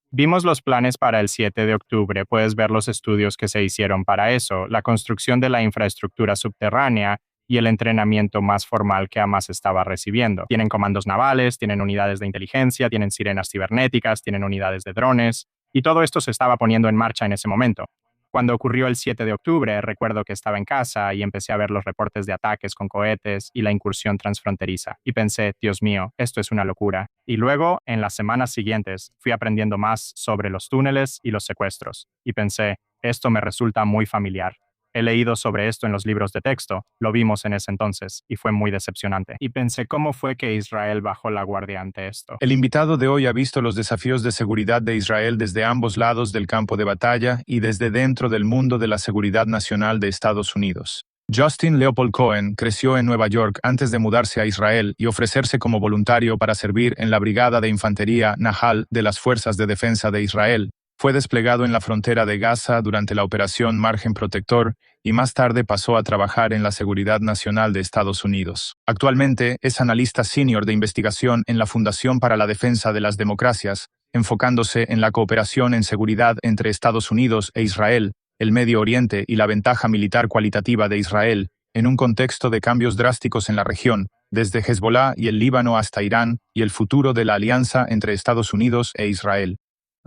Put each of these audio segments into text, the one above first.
Vimos los planes para el 7 de octubre, puedes ver los estudios que se hicieron para eso, la construcción de la infraestructura subterránea y el entrenamiento más formal que Hamas estaba recibiendo. Tienen comandos navales, tienen unidades de inteligencia, tienen sirenas cibernéticas, tienen unidades de drones, y todo esto se estaba poniendo en marcha en ese momento. Cuando ocurrió el 7 de octubre, recuerdo que estaba en casa y empecé a ver los reportes de ataques con cohetes y la incursión transfronteriza. Y pensé, Dios mío, esto es una locura. Y luego, en las semanas siguientes, fui aprendiendo más sobre los túneles y los secuestros. Y pensé, esto me resulta muy familiar. He leído sobre esto en los libros de texto, lo vimos en ese entonces, y fue muy decepcionante. Y pensé, ¿cómo fue que Israel bajó la guardia ante esto? El invitado de hoy ha visto los desafíos de seguridad de Israel desde ambos lados del campo de batalla y desde dentro del mundo de la seguridad nacional de Estados Unidos. Justin Leopold Cohen creció en Nueva York antes de mudarse a Israel y ofrecerse como voluntario para servir en la Brigada de Infantería Nahal de las Fuerzas de Defensa de Israel. Fue desplegado en la frontera de Gaza durante la Operación Margen Protector y más tarde pasó a trabajar en la Seguridad Nacional de Estados Unidos. Actualmente es analista senior de investigación en la Fundación para la Defensa de las Democracias, enfocándose en la cooperación en seguridad entre Estados Unidos e Israel, el Medio Oriente y la ventaja militar cualitativa de Israel, en un contexto de cambios drásticos en la región, desde Hezbollah y el Líbano hasta Irán, y el futuro de la alianza entre Estados Unidos e Israel.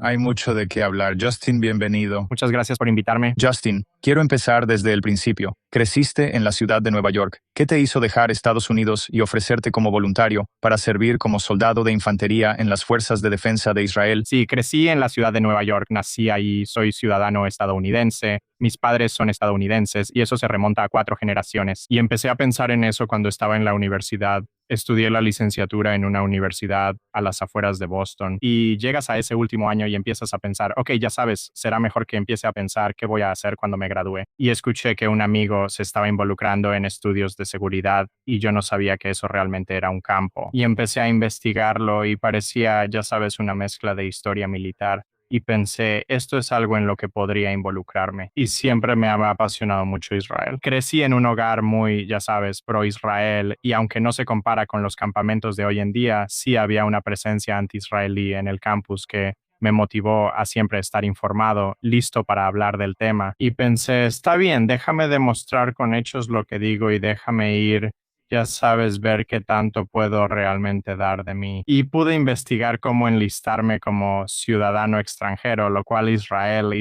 Hay mucho de qué hablar. Justin, bienvenido. Muchas gracias por invitarme. Justin, quiero empezar desde el principio. Creciste en la ciudad de Nueva York. ¿Qué te hizo dejar Estados Unidos y ofrecerte como voluntario para servir como soldado de infantería en las Fuerzas de Defensa de Israel? Sí, crecí en la ciudad de Nueva York, nací ahí, soy ciudadano estadounidense, mis padres son estadounidenses y eso se remonta a 4 generaciones. Y empecé a pensar en eso cuando estaba en la universidad. Estudié la licenciatura en una universidad a las afueras de Boston y llegas a ese último año y empiezas a pensar, ok, ya sabes, será mejor que empiece a pensar qué voy a hacer cuando me gradúe. Y escuché que un amigo se estaba involucrando en estudios de seguridad y yo no sabía que eso realmente era un campo. Y empecé a investigarlo y parecía, ya sabes, una mezcla de historia militar. Y pensé, esto es algo en lo que podría involucrarme. Y siempre me ha apasionado mucho Israel. Crecí en un hogar muy, ya sabes, pro-Israel, y aunque no se compara con los campamentos de hoy en día, sí había una presencia anti-israelí en el campus que me motivó a siempre estar informado, listo para hablar del tema. Y pensé, está bien, déjame demostrar con hechos lo que digo y déjame ir, ya sabes, ver qué tanto puedo realmente dar de mí. Y pude investigar cómo enlistarme como ciudadano extranjero, lo cual Israel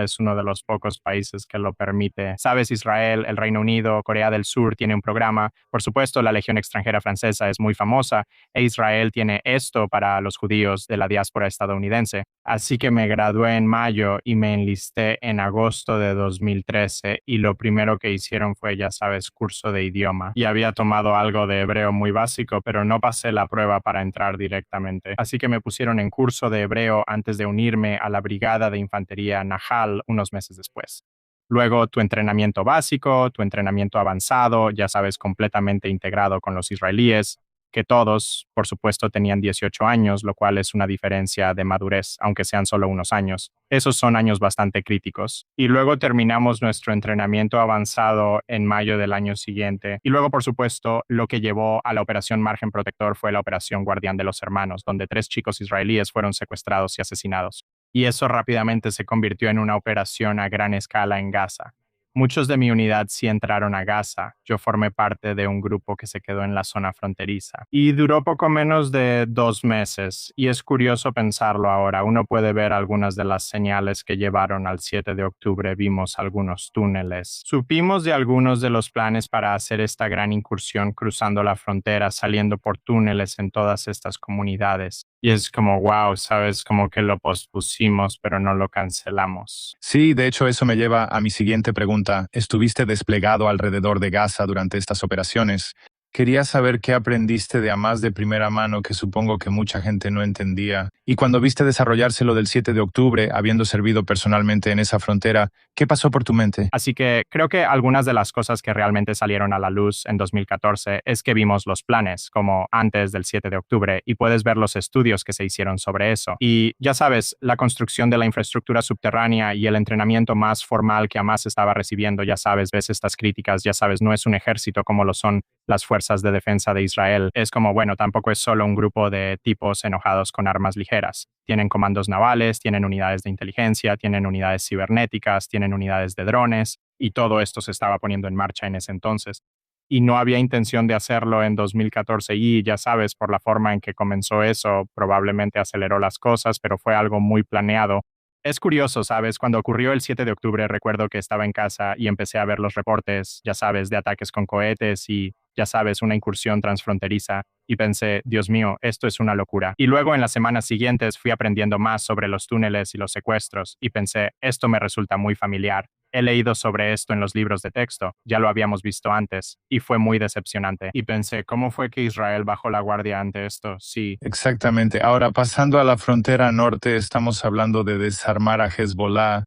es uno de los pocos países que lo permite. Sabes, Israel, el Reino Unido, Corea del Sur tiene un programa. Por supuesto, la Legión Extranjera Francesa es muy famosa e Israel tiene esto para los judíos de la diáspora estadounidense. Así que me gradué en mayo y me enlisté en agosto de 2013 y lo primero que hicieron fue, ya sabes, curso de idioma. Y había tomado algo de hebreo muy básico, pero no pasé la prueba para entrar directamente. Así que me pusieron en curso de hebreo antes de unirme a la Brigada de Infantería Nahal unos meses después. Luego tu entrenamiento básico, tu entrenamiento avanzado, ya sabes, completamente integrado con los israelíes, que todos, por supuesto, tenían 18 años, lo cual es una diferencia de madurez, aunque sean solo unos años. Esos son años bastante críticos. Y luego terminamos nuestro entrenamiento avanzado en mayo del año siguiente. Y luego, por supuesto, lo que llevó a la Operación Margen Protector fue la Operación Guardián de los Hermanos, donde 3 chicos israelíes fueron secuestrados y asesinados. Y eso rápidamente se convirtió en una operación a gran escala en Gaza. Muchos de mi unidad sí entraron a Gaza. Yo formé parte de un grupo que se quedó en la zona fronteriza. Y duró poco menos de 2 meses. Y es curioso pensarlo ahora. Uno puede ver algunas de las señales que llevaron al 7 de octubre. Vimos algunos túneles. Supimos de algunos de los planes para hacer esta gran incursión cruzando la frontera, saliendo por túneles en todas estas comunidades. Y es como, wow, ¿sabes? Como que lo pospusimos, pero no lo cancelamos. Sí, de hecho eso me lleva a mi siguiente pregunta. ¿Estuviste desplegado alrededor de Gaza durante estas operaciones? Quería saber qué aprendiste de Hamas de primera mano que supongo que mucha gente no entendía. Y cuando viste desarrollarse lo del 7 de octubre, habiendo servido personalmente en esa frontera, ¿qué pasó por tu mente? Así que creo que algunas de las cosas que realmente salieron a la luz en 2014 es que vimos los planes, como antes del 7 de octubre, y puedes ver los estudios que se hicieron sobre eso. Y ya sabes, la construcción de la infraestructura subterránea y el entrenamiento más formal que Hamas estaba recibiendo, ya sabes, ves estas críticas, ya sabes, no es un ejército como lo son las fuerzas fuerzas de defensa de Israel. Es como, bueno, tampoco es solo un grupo de tipos enojados con armas ligeras. Tienen comandos navales, tienen unidades de inteligencia, tienen unidades cibernéticas, tienen unidades de drones, y todo esto se estaba poniendo en marcha en ese entonces. Y no había intención de hacerlo en 2014 y ya sabes, por la forma en que comenzó eso, probablemente aceleró las cosas, pero fue algo muy planeado. Es curioso, ¿sabes? Cuando ocurrió el 7 de octubre, recuerdo que estaba en casa y empecé a ver los reportes, ya sabes, de ataques con cohetes y, ya sabes, una incursión transfronteriza, y pensé, Dios mío, esto es una locura. Y luego en las semanas siguientes fui aprendiendo más sobre los túneles y los secuestros, y pensé, esto me resulta muy familiar. He leído sobre esto en los libros de texto, ya lo habíamos visto antes, y fue muy decepcionante. Y pensé, ¿cómo fue que Israel bajó la guardia ante esto? Sí. Exactamente. Ahora, pasando a la frontera norte, estamos hablando de desarmar a Hezbollah.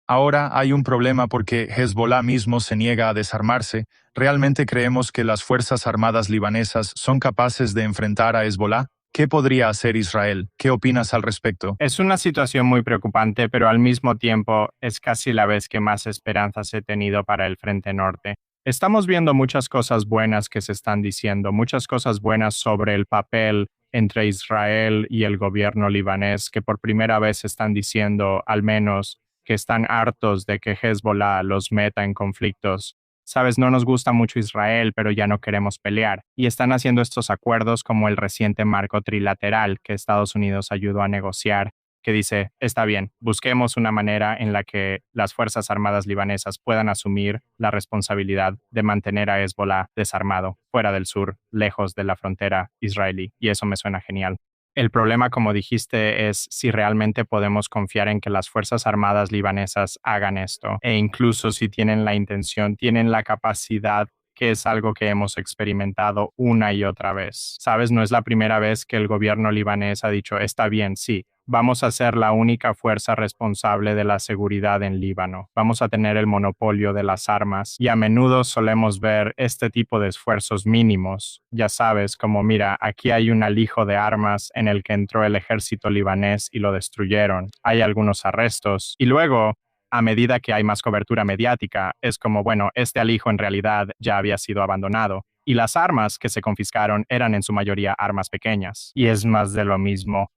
Ahora hay un problema porque Hezbollah mismo se niega a desarmarse. ¿Realmente creemos que las Fuerzas Armadas libanesas son capaces de enfrentar a Hezbollah? ¿Qué podría hacer Israel? ¿Qué opinas al respecto? Es una situación muy preocupante, pero al mismo tiempo es casi la vez que más esperanzas he tenido para el Frente Norte. Estamos viendo muchas cosas buenas que se están diciendo, muchas cosas buenas sobre el papel entre Israel y el gobierno libanés, que por primera vez están diciendo, al menos, que están hartos de que Hezbollah los meta en conflictos. Sabes, no nos gusta mucho Israel, pero ya no queremos pelear. Y están haciendo estos acuerdos como el reciente marco trilateral que Estados Unidos ayudó a negociar, que dice, está bien, busquemos una manera en la que las Fuerzas Armadas libanesas puedan asumir la responsabilidad de mantener a Hezbollah desarmado, fuera del sur, lejos de la frontera israelí. Y eso me suena genial. El problema, como dijiste, es si realmente podemos confiar en que las Fuerzas Armadas libanesas hagan esto. E incluso si tienen la intención, tienen la capacidad, que es algo que hemos experimentado una y otra vez. Sabes, no es la primera vez que el gobierno libanés ha dicho, está bien, sí, vamos a ser la única fuerza responsable de la seguridad en Líbano. Vamos a tener el monopolio de las armas y a menudo solemos ver este tipo de esfuerzos mínimos. Ya sabes, como mira, aquí hay un alijo de armas en el que entró el ejército libanés y lo destruyeron. Hay algunos arrestos y luego, a medida que hay más cobertura mediática, es como, bueno, este alijo en realidad ya había sido abandonado. Y las armas que se confiscaron eran en su mayoría armas pequeñas. Y es más de lo mismo.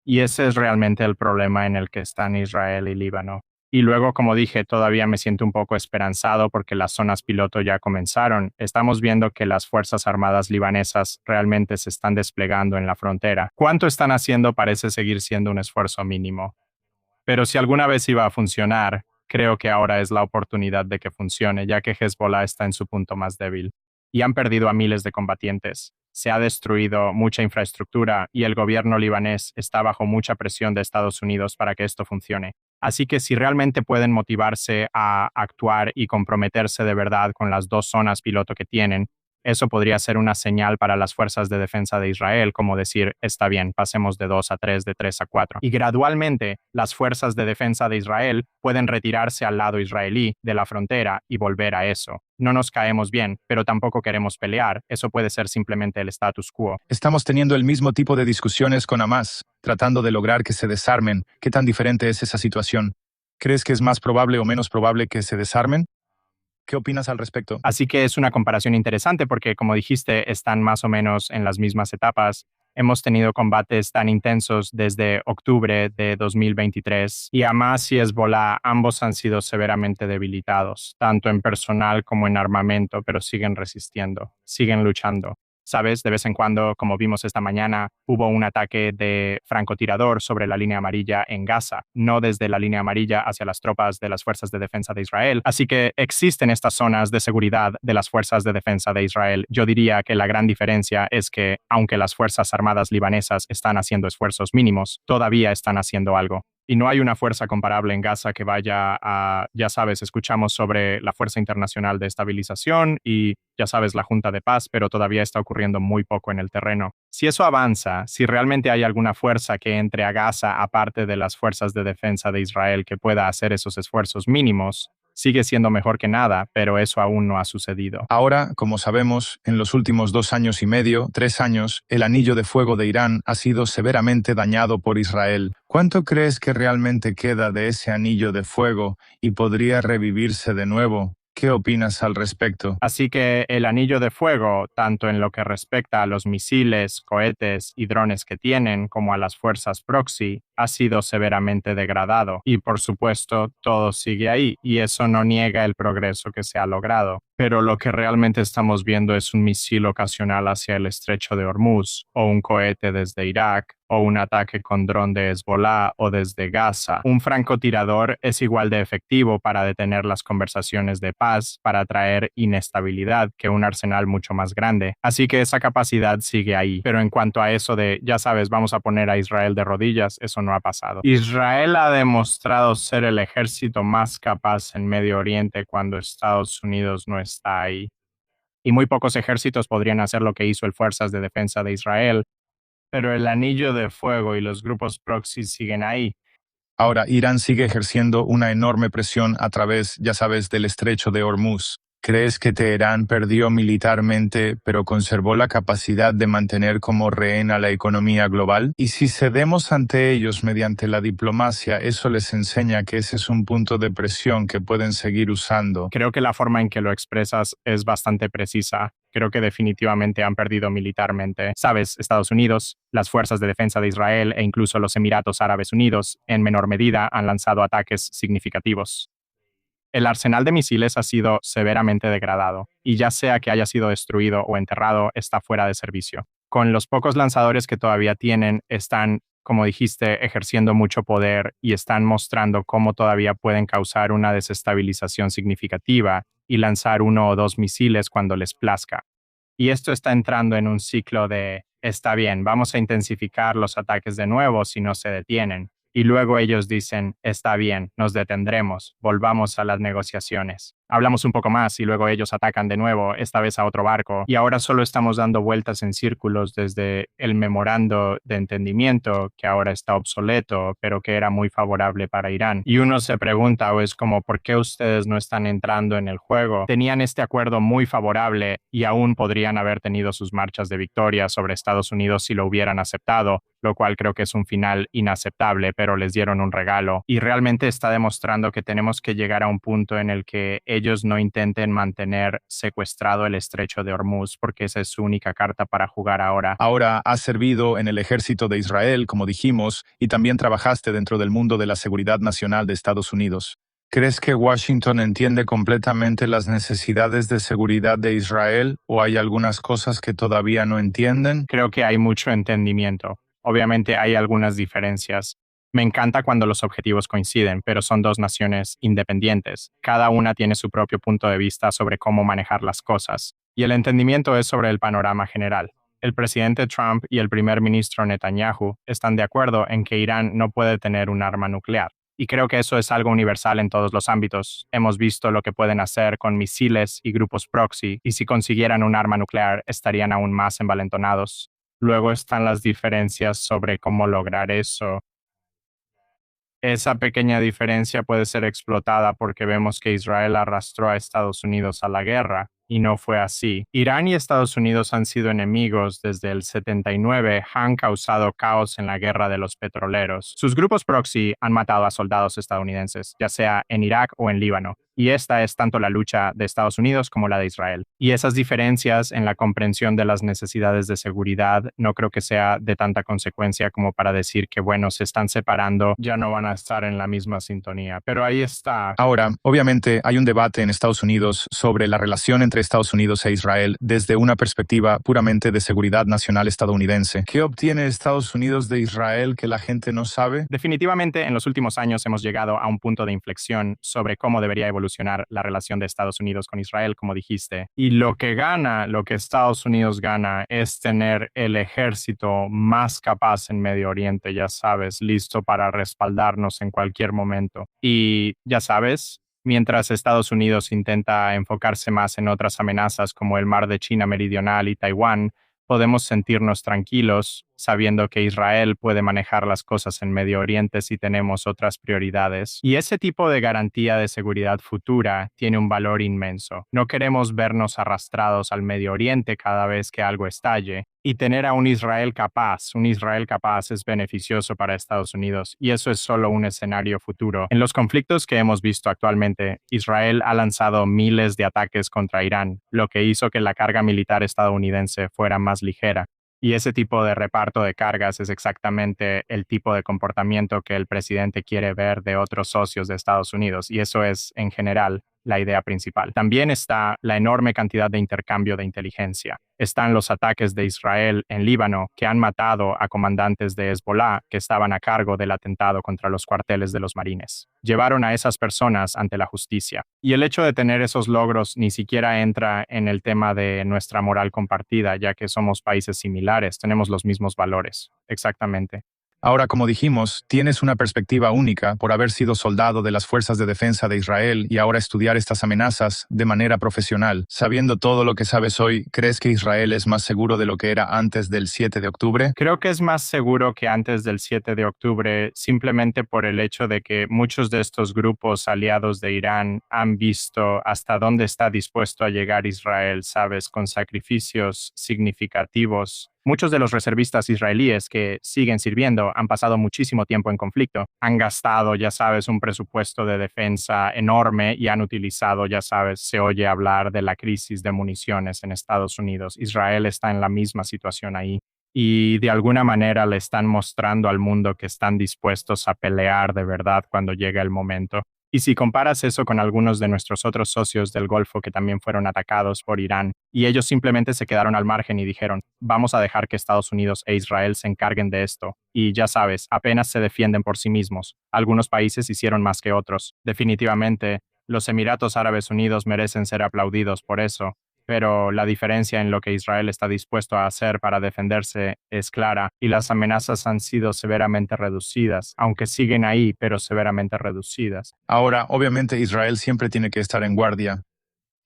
Y ese es realmente el problema en el que están Israel y Líbano. Y luego, como dije, todavía me siento un poco esperanzado porque las zonas piloto ya comenzaron. Estamos viendo que las Fuerzas Armadas libanesas realmente se están desplegando en la frontera. ¿Cuánto están haciendo? Parece seguir siendo un esfuerzo mínimo. Pero si alguna vez iba a funcionar, creo que ahora es la oportunidad de que funcione, ya que Hezbollah está en su punto más débil. Y han perdido a miles de combatientes. Se ha destruido mucha infraestructura y el gobierno libanés está bajo mucha presión de Estados Unidos para que esto funcione. Así que si realmente pueden motivarse a actuar y comprometerse de verdad con las dos zonas piloto que tienen, eso podría ser una señal para las fuerzas de defensa de Israel, como decir, está bien, pasemos de 2 a 3, de 3 a 4. Y gradualmente, las fuerzas de defensa de Israel pueden retirarse al lado israelí de la frontera y volver a eso. No nos caemos bien, pero tampoco queremos pelear. Eso puede ser simplemente el status quo. Estamos teniendo el mismo tipo de discusiones con Hamas, tratando de lograr que se desarmen. ¿Qué tan diferente es esa situación? ¿Crees que es más probable o menos probable que se desarmen? ¿Qué opinas al respecto? Así que es una comparación interesante porque, como dijiste, están más o menos en las mismas etapas. Hemos tenido combates tan intensos desde octubre de 2023 y Hamas y Hezbollah ambos han sido severamente debilitados, tanto en personal como en armamento, pero siguen resistiendo, siguen luchando. ¿Sabes? De vez en cuando, como vimos esta mañana, hubo un ataque de francotirador sobre la línea amarilla en Gaza, no desde la línea amarilla hacia las tropas de las Fuerzas de Defensa de Israel. Así que existen estas zonas de seguridad de las Fuerzas de Defensa de Israel. Yo diría que la gran diferencia es que, aunque las Fuerzas Armadas libanesas están haciendo esfuerzos mínimos, todavía están haciendo algo. Y no hay una fuerza comparable en Gaza que vaya a, ya sabes, escuchamos sobre la Fuerza Internacional de Estabilización y, ya sabes, la Junta de Paz, pero todavía está ocurriendo muy poco en el terreno. Si eso avanza, si realmente hay alguna fuerza que entre a Gaza aparte de las fuerzas de defensa de Israel que pueda hacer esos esfuerzos mínimos, sigue siendo mejor que nada, pero eso aún no ha sucedido. Ahora, como sabemos, en los últimos 2 años y medio, 3 años, el anillo de fuego de Irán ha sido severamente dañado por Israel. ¿Cuánto crees que realmente queda de ese anillo de fuego y podría revivirse de nuevo? ¿Qué opinas al respecto? Así que el anillo de fuego, tanto en lo que respecta a los misiles, cohetes y drones que tienen, como a las fuerzas proxy, ha sido severamente degradado. Y por supuesto, todo sigue ahí, y eso no niega el progreso que se ha logrado. Pero lo que realmente estamos viendo es un misil ocasional hacia el estrecho de Hormuz, o un cohete desde Irak, o un ataque con dron de Hezbollah o desde Gaza. Un francotirador es igual de efectivo para detener las conversaciones de paz, para traer inestabilidad, que un arsenal mucho más grande. Así que esa capacidad sigue ahí. Pero en cuanto a eso de, ya sabes, vamos a poner a Israel de rodillas, eso no ha pasado. Israel ha demostrado ser el ejército más capaz en Medio Oriente cuando Estados Unidos no está ahí. Y muy pocos ejércitos podrían hacer lo que hizo el Fuerzas de Defensa de Israel, pero el anillo de fuego y los grupos proxy siguen ahí. Ahora, Irán sigue ejerciendo una enorme presión a través, ya sabes, del estrecho de Hormuz. ¿Crees que Teherán perdió militarmente, pero conservó la capacidad de mantener como rehén a la economía global? Y si cedemos ante ellos mediante la diplomacia, eso les enseña que ese es un punto de presión que pueden seguir usando. Creo que la forma en que lo expresas es bastante precisa. Creo que definitivamente han perdido militarmente. Sabes, Estados Unidos, las fuerzas de defensa de Israel e incluso los Emiratos Árabes Unidos, en menor medida, han lanzado ataques significativos. El arsenal de misiles ha sido severamente degradado, y ya sea que haya sido destruido o enterrado, está fuera de servicio. Con los pocos lanzadores que todavía tienen, están, como dijiste, ejerciendo mucho poder y están mostrando cómo todavía pueden causar una desestabilización significativa y lanzar uno o dos misiles cuando les plazca. Y esto está entrando en un ciclo de, está bien, vamos a intensificar los ataques de nuevo si no se detienen. Y luego ellos dicen, está bien, nos detendremos, volvamos a las negociaciones. Hablamos un poco más y luego ellos atacan de nuevo, esta vez a otro barco, y ahora solo estamos dando vueltas en círculos desde el memorando de entendimiento, que ahora está obsoleto, pero que era muy favorable para Irán. Y uno se pregunta, o es como, ¿por qué ustedes no están entrando en el juego? Tenían este acuerdo muy favorable y aún podrían haber tenido sus marchas de victoria sobre Estados Unidos si lo hubieran aceptado, lo cual creo que es un final inaceptable, pero les dieron un regalo. Y realmente está demostrando que tenemos que llegar a un punto en el que ellos no intenten mantener secuestrado el estrecho de Hormuz, porque esa es su única carta para jugar ahora. Ahora has servido en el ejército de Israel, como dijimos, y también trabajaste dentro del mundo de la seguridad nacional de Estados Unidos. ¿Crees que Washington entiende completamente las necesidades de seguridad de Israel o hay algunas cosas que todavía no entienden? Creo que hay mucho entendimiento. Obviamente hay algunas diferencias. Me encanta cuando los objetivos coinciden, pero son dos naciones independientes. Cada una tiene su propio punto de vista sobre cómo manejar las cosas. Y el entendimiento es sobre el panorama general. El presidente Trump y el primer ministro Netanyahu están de acuerdo en que Irán no puede tener un arma nuclear. Y creo que eso es algo universal en todos los ámbitos. Hemos visto lo que pueden hacer con misiles y grupos proxy, y si consiguieran un arma nuclear estarían aún más envalentonados. Luego están las diferencias sobre cómo lograr eso. Esa pequeña diferencia puede ser explotada porque vemos que Israel arrastró a Estados Unidos a la guerra, y no fue así. Irán y Estados Unidos han sido enemigos desde el 79, han causado caos en la guerra de los petroleros. Sus grupos proxy han matado a soldados estadounidenses, ya sea en Irak o en Líbano. Y esta es tanto la lucha de Estados Unidos como la de Israel. Y esas diferencias en la comprensión de las necesidades de seguridad no creo que sea de tanta consecuencia como para decir que, bueno, se están separando, ya no van a estar en la misma sintonía. Pero ahí está. Ahora, obviamente, hay un debate en Estados Unidos sobre la relación entre Estados Unidos e Israel desde una perspectiva puramente de seguridad nacional estadounidense. ¿Qué obtiene Estados Unidos de Israel que la gente no sabe? Definitivamente, en los últimos años hemos llegado a un punto de inflexión sobre cómo debería evolucionar la relación de Estados Unidos con Israel, como dijiste. Y lo que Estados Unidos gana, es tener el ejército más capaz en Medio Oriente, ya sabes, listo para respaldarnos en cualquier momento. Y ya sabes, mientras Estados Unidos intenta enfocarse más en otras amenazas como el mar de China Meridional y Taiwán, podemos sentirnos tranquilos sabiendo que Israel puede manejar las cosas en Medio Oriente si tenemos otras prioridades. Y ese tipo de garantía de seguridad futura tiene un valor inmenso. No queremos vernos arrastrados al Medio Oriente cada vez que algo estalle. Y tener a un Israel capaz es beneficioso para Estados Unidos, y eso es solo un escenario futuro. En los conflictos que hemos visto actualmente, Israel ha lanzado miles de ataques contra Irán, lo que hizo que la carga militar estadounidense fuera más ligera. Y ese tipo de reparto de cargas es exactamente el tipo de comportamiento que el presidente quiere ver de otros socios de Estados Unidos, y eso es, en general, la idea principal. También está la enorme cantidad de intercambio de inteligencia. Están los ataques de Israel en Líbano, que han matado a comandantes de Hezbollah que estaban a cargo del atentado contra los cuarteles de los marines. Llevaron a esas personas ante la justicia. Y el hecho de tener esos logros ni siquiera entra en el tema de nuestra moral compartida, ya que somos países similares, tenemos los mismos valores. Exactamente. Ahora, como dijimos, tienes una perspectiva única por haber sido soldado de las Fuerzas de Defensa de Israel y ahora estudiar estas amenazas de manera profesional. Sabiendo todo lo que sabes hoy, ¿crees que Israel es más seguro de lo que era antes del 7 de octubre? Creo que es más seguro que antes del 7 de octubre, simplemente por el hecho de que muchos de estos grupos aliados de Irán han visto hasta dónde está dispuesto a llegar Israel, sabes, con sacrificios significativos. Muchos de los reservistas israelíes que siguen sirviendo han pasado muchísimo tiempo en conflicto. Han gastado, ya sabes, un presupuesto de defensa enorme y han utilizado, ya sabes, se oye hablar de la crisis de municiones en Estados Unidos. Israel está en la misma situación ahí. Y de alguna manera le están mostrando al mundo que están dispuestos a pelear de verdad cuando llegue el momento. Y si comparas eso con algunos de nuestros otros socios del Golfo que también fueron atacados por Irán, y ellos simplemente se quedaron al margen y dijeron, vamos a dejar que Estados Unidos e Israel se encarguen de esto. Y ya sabes, apenas se defienden por sí mismos. Algunos países hicieron más que otros. Definitivamente, los Emiratos Árabes Unidos merecen ser aplaudidos por eso. Pero la diferencia en lo que Israel está dispuesto a hacer para defenderse es clara y las amenazas han sido severamente reducidas, aunque siguen ahí, pero severamente reducidas. Ahora, obviamente Israel siempre tiene que estar en guardia.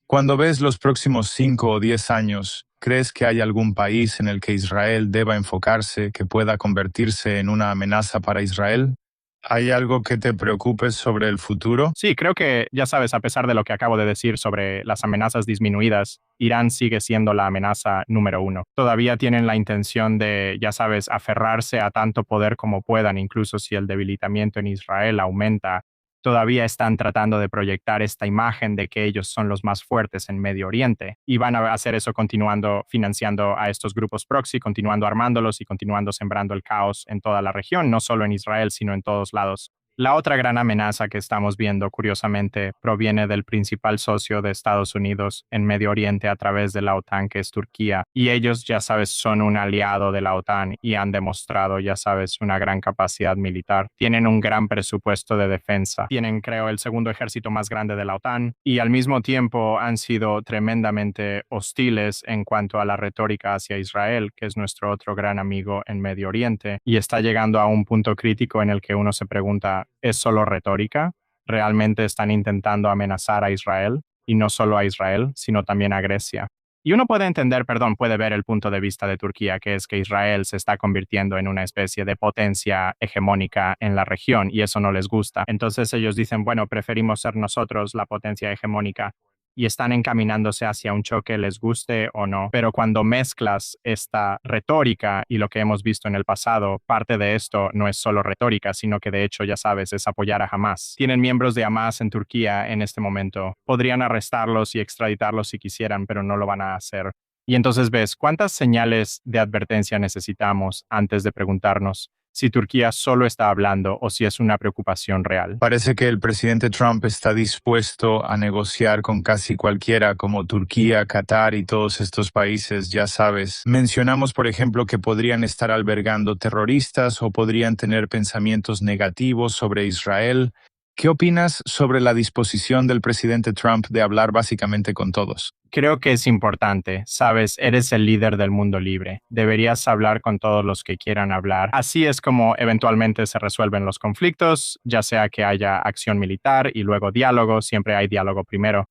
Cuando ves los próximos 5 o 10 años, ¿crees que hay algún país en el que Israel deba enfocarse que pueda convertirse en una amenaza para Israel? ¿Hay algo que te preocupe sobre el futuro? Sí, creo que, ya sabes, a pesar de lo que acabo de decir sobre las amenazas disminuidas, Irán sigue siendo la amenaza número uno. Todavía tienen la intención de, ya sabes, aferrarse a tanto poder como puedan, incluso si el debilitamiento en Israel aumenta. Todavía están tratando de proyectar esta imagen de que ellos son los más fuertes en Medio Oriente y van a hacer eso continuando financiando a estos grupos proxy, continuando armándolos y continuando sembrando el caos en toda la región, no solo en Israel, sino en todos lados. La otra gran amenaza que estamos viendo, curiosamente, proviene del principal socio de Estados Unidos en Medio Oriente a través de la OTAN, que es Turquía. Y ellos, ya sabes, son un aliado de la OTAN y han demostrado, ya sabes, una gran capacidad militar. Tienen un gran presupuesto de defensa. Tienen, creo, el segundo ejército más grande de la OTAN y al mismo tiempo han sido tremendamente hostiles en cuanto a la retórica hacia Israel, que es nuestro otro gran amigo en Medio Oriente. Y está llegando a un punto crítico en el que uno se pregunta, ¿es solo retórica? ¿Realmente están intentando amenazar a Israel? Y no solo a Israel, sino también a Grecia. Y uno puede entender, puede ver el punto de vista de Turquía, que es que Israel se está convirtiendo en una especie de potencia hegemónica en la región y eso no les gusta. Entonces ellos dicen, bueno, preferimos ser nosotros la potencia hegemónica y están encaminándose hacia un choque, les guste o no. Pero cuando mezclas esta retórica y lo que hemos visto en el pasado, parte de esto no es solo retórica, sino que de hecho, ya sabes, es apoyar a Hamas. Tienen miembros de Hamas en Turquía en este momento. Podrían arrestarlos y extraditarlos si quisieran, pero no lo van a hacer. Y entonces ves, ¿cuántas señales de advertencia necesitamos antes de preguntarnos si Turquía solo está hablando o si es una preocupación real? Parece que el presidente Trump está dispuesto a negociar con casi cualquiera, como Turquía, Qatar y todos estos países, ya sabes. Mencionamos, por ejemplo, que podrían estar albergando terroristas o podrían tener pensamientos negativos sobre Israel. ¿Qué opinas sobre la disposición del presidente Trump de hablar básicamente con todos? Creo que es importante, sabes, eres el líder del mundo libre. Deberías hablar con todos los que quieran hablar. Así es como eventualmente se resuelven los conflictos, ya sea que haya acción militar y luego diálogo, siempre hay diálogo primero.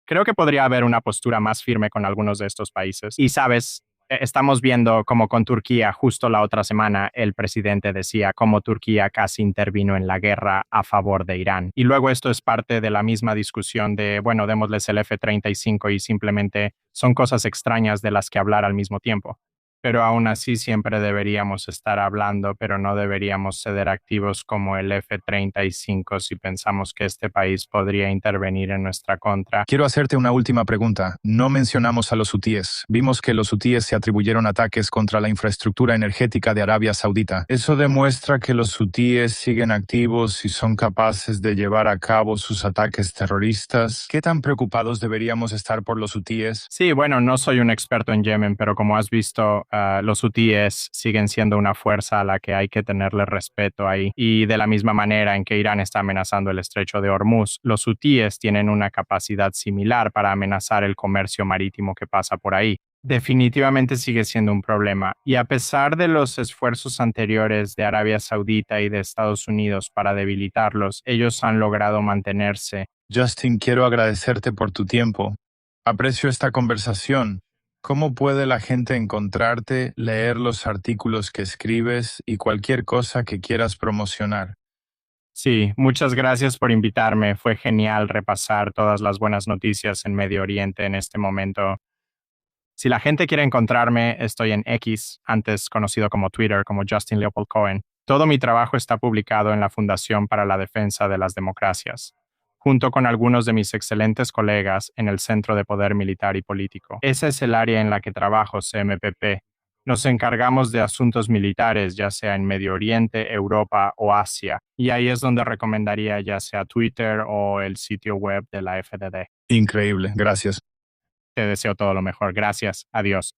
Creo que podría haber una postura más firme con algunos de estos países. Y sabes, Estamos viendo como con Turquía, justo la otra semana, el presidente decía cómo Turquía casi intervino en la guerra a favor de Irán. Y luego esto es parte de la misma discusión de, bueno, démosles el F-35 y simplemente son cosas extrañas de las que hablar al mismo tiempo. Pero aún así siempre deberíamos estar hablando, pero no deberíamos ceder activos como el F-35 si pensamos que este país podría intervenir en nuestra contra. Quiero hacerte una última pregunta. No mencionamos a los hutíes. Vimos que los hutíes se atribuyeron ataques contra la infraestructura energética de Arabia Saudita. ¿Eso demuestra que los hutíes siguen activos y son capaces de llevar a cabo sus ataques terroristas? ¿Qué tan preocupados deberíamos estar por los hutíes? Sí, bueno, no soy un experto en Yemen, pero como has visto, los hutíes siguen siendo una fuerza a la que hay que tenerle respeto ahí. Y de la misma manera en que Irán está amenazando el estrecho de Hormuz, los hutíes tienen una capacidad similar para amenazar el comercio marítimo que pasa por ahí. Definitivamente sigue siendo un problema. Y a pesar de los esfuerzos anteriores de Arabia Saudita y de Estados Unidos para debilitarlos, ellos han logrado mantenerse. Justin, quiero agradecerte por tu tiempo. Aprecio esta conversación. ¿Cómo puede la gente encontrarte, leer los artículos que escribes y cualquier cosa que quieras promocionar? Sí, muchas gracias por invitarme. Fue genial repasar todas las buenas noticias en Medio Oriente en este momento. Si la gente quiere encontrarme, estoy en X, antes conocido como Twitter, como Justin Leopold Cohen. Todo mi trabajo está publicado en la Fundación para la Defensa de las Democracias, junto con algunos de mis excelentes colegas en el Centro de Poder Militar y Político. Esa es el área en la que trabajo, CMPP. Nos encargamos de asuntos militares, ya sea en Medio Oriente, Europa o Asia, y ahí es donde recomendaría ya sea Twitter o el sitio web de la FDD. Increíble, gracias. Te deseo todo lo mejor. Gracias. Adiós.